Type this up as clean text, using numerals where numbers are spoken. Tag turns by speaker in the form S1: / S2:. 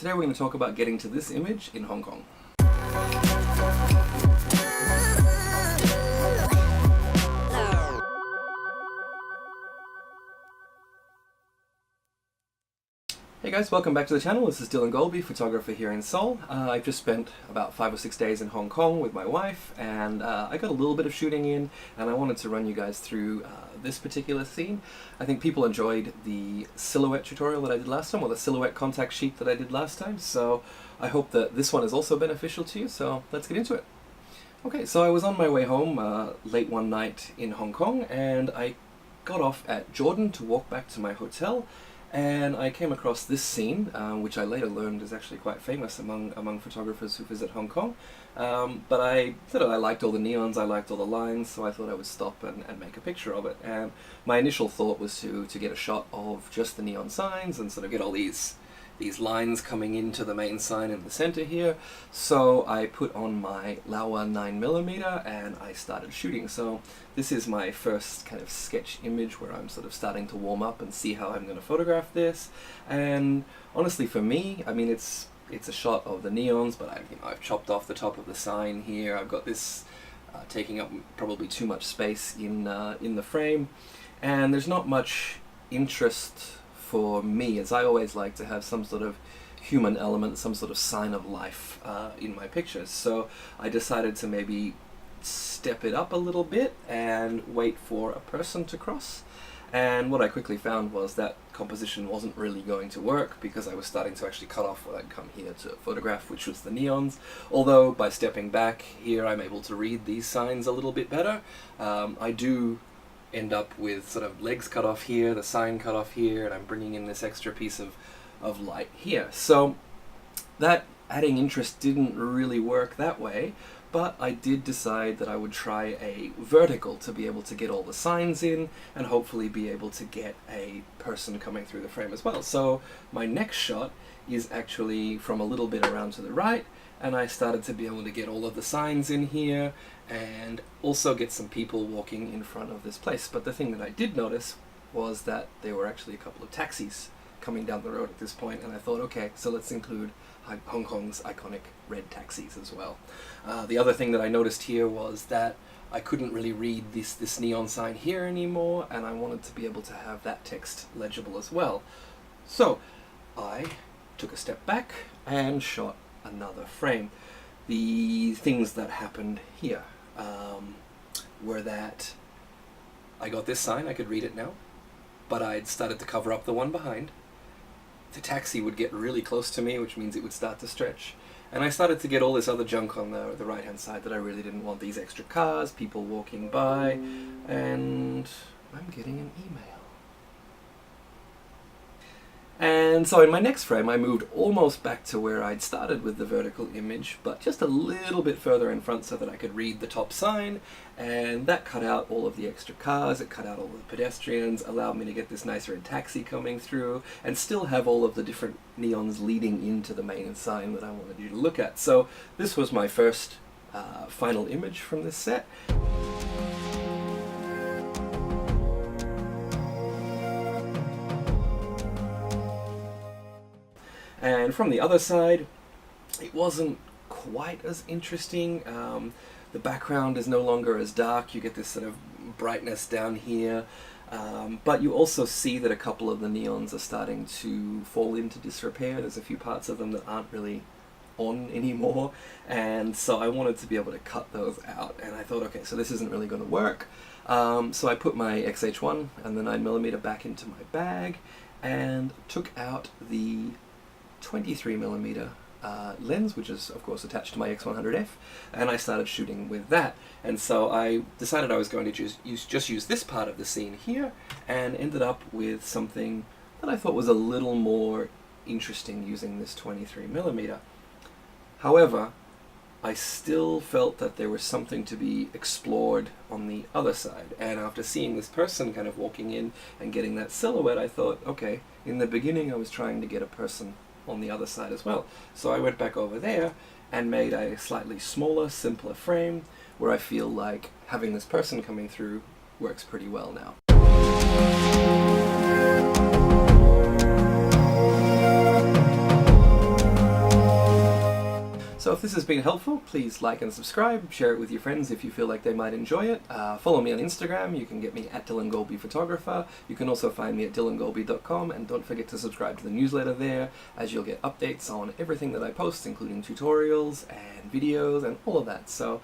S1: Today we're going to talk about getting to this image in Hong Kong. Hey guys, welcome back to the channel. This is Dylan Golby, photographer here in Seoul. I've just spent about 5 or 6 days in Hong Kong with my wife, and I got a little bit of shooting in, and I wanted to run you guys through this particular scene. I think people enjoyed the silhouette tutorial that I did last time, or the silhouette contact sheet that I did last time, so I hope that this one is also beneficial to you, so let's get into it. Okay, so I was on my way home late one night in Hong Kong, and I got off at Jordan to walk back to my hotel. And I came across this scene, which I later learned is actually quite famous among photographers who visit Hong Kong. But I thought I liked all the neons, I liked all the lines, so I thought I would stop and make a picture of it. And my initial thought was to get a shot of just the neon signs and sort of get all these lines coming into the main sign in the center here. So I put on my Laowa 9mm and I started shooting. So this is my first kind of sketch image where I'm sort of starting to warm up and see how I'm going to photograph this. And honestly, for me, I mean, it's a shot of the neons, but I've chopped off the top of the sign here. I've got this taking up probably too much space in the frame, and there's not much interest for me, as I always like to have some sort of human element, some sort of sign of life in my pictures. So I decided to maybe step it up a little bit and wait for a person to cross. And what I quickly found was that composition wasn't really going to work, because I was starting to actually cut off what I'd come here to photograph, which was the neons. Although by stepping back here, I'm able to read these signs a little bit better. I do end up with sort of legs cut off here, the sign cut off here, and I'm bringing in this extra piece of light here. So that adding interest didn't really work that way, but I did decide that I would try a vertical to be able to get all the signs in and hopefully be able to get a person coming through the frame as well. So my next shot is actually from a little bit around to the right, and I started to be able to get all of the signs in here and also get some people walking in front of this place. But the thing that I did notice was that there were actually a couple of taxis coming down the road at this point, and I thought, okay, so let's include Hong Kong's iconic red taxis as well. The other thing that I noticed here was that I couldn't really read this neon sign here anymore, and I wanted to be able to have that text legible as well. So I took a step back and shot another frame. The things that happened here were that I got this sign, I could read it now, but I'd started to cover up the one behind. The taxi would get really close to me, which means it would start to stretch. And I started to get all this other junk on the right-hand side that I really didn't want. These extra cars, people walking by, and I'm getting an email. And so in my next frame, I moved almost back to where I'd started with the vertical image, but just a little bit further in front so that I could read the top sign, and that cut out all of the extra cars, it cut out all the pedestrians, allowed me to get this nice red taxi coming through, and still have all of the different neons leading into the main sign that I wanted you to look at. So this was my first final image from this set. And from the other side, it wasn't quite as interesting. The background is no longer as dark. You get this sort of brightness down here. But you also see that a couple of the neons are starting to fall into disrepair. There's a few parts of them that aren't really on anymore. And so I wanted to be able to cut those out. And I thought, okay, so this isn't really going to work. So I put my XH1 and the 9mm back into my bag and took out the 23mm lens, which is of course attached to my X100F, and I started shooting with that. And so I decided I was going to just use this part of the scene here, and ended up with something that I thought was a little more interesting using this 23mm. However, I still felt that there was something to be explored on the other side, and after seeing this person kind of walking in and getting that silhouette, I thought, okay, in the beginning I was trying to get a person on the other side as well. So I went back over there and made a slightly smaller, simpler frame where I feel like having this person coming through works pretty well now. So if this has been helpful, please like and subscribe, share it with your friends if you feel like they might enjoy it. Follow me on Instagram, you can get me at Dylan Golby Photographer. You can also find me at dylangolby.com, and don't forget to subscribe to the newsletter there, as you'll get updates on everything that I post, including tutorials and videos and all of that. So